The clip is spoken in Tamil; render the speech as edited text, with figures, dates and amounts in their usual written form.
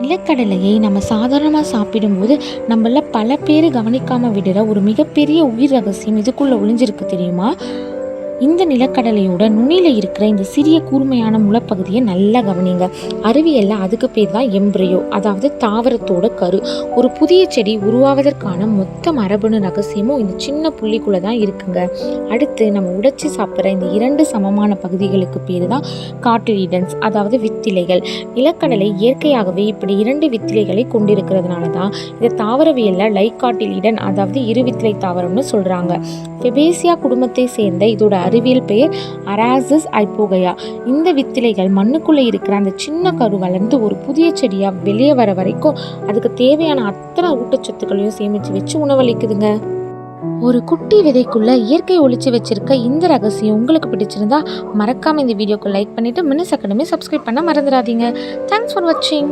நிலக்கடலையை நம்ம சாதாரணமாக சாப்பிடும்போது நம்மள பல பேர் கவனிக்காமல் விடுற ஒரு மிகப்பெரிய உயிர் ரகசியம் இதுக்குள்ளே ஒளிஞ்சிருக்கு தெரியுமா? இந்த நிலக்கடலையோட நுனியில் இருக்கிற இந்த சிறிய கூர்மையான முளைப்பகுதியை நல்லா கவனிங்க. அறிவியல்ல அதுக்கு பேர் தான் எம்ப்ரியோ, அதாவது தாவரத்தோட கரு. ஒரு புதிய செடி உருவாவதற்கான மொத்த மரபணு ரகசியமும் இந்த சின்ன புள்ளிக்குள்ளே தான் இருக்குங்க. அடுத்து நம்ம உடைச்சி சாப்பிட்ற இந்த 2 சமமான பகுதிகளுக்கு பேர் தான் காட்டிலிடன்ஸ், அதாவது வித்திலைகள். நிலக்கடலை இயற்கையாகவே இப்படி 2 வித்திலைகளை கொண்டிருக்கிறதுனால தான் இதை தாவரவியல்ல லைக்காட்டிலிடன், அதாவது இருவித்திலை தாவரம்னு சொல்றாங்க. ஃபெபேசியா குடும்பத்தை சேர்ந்த இதோட அறிவியல் பெயர் அராசிஸ் ஐப்போகையா. இந்த வித்திலைகள் மண்ணுக்குள்ளே இருக்கிற அந்த சின்ன கரு வளர்ந்து ஒரு புதிய செடியா வெளியே வர வரைக்கும் அதுக்கு தேவையான அத்தனை ஊட்டச்சத்துக்களையும் சேமித்து வச்சு உணவளிக்குதுங்க. ஒரு குட்டி விதைக்குள்ள இயற்கை ஒளிச்சு வச்சிருக்க இந்த ரகசியம் உங்களுக்கு பிடிச்சிருந்தா மறக்காம இந்த வீடியோக்கு லைக் பண்ணிட்டு மின்னஸ் அகாடமி சப்ஸ்கிரைப் பண்ண மறந்துடாதீங்க. தேங்க்ஸ் ஃபார் வாட்சிங்.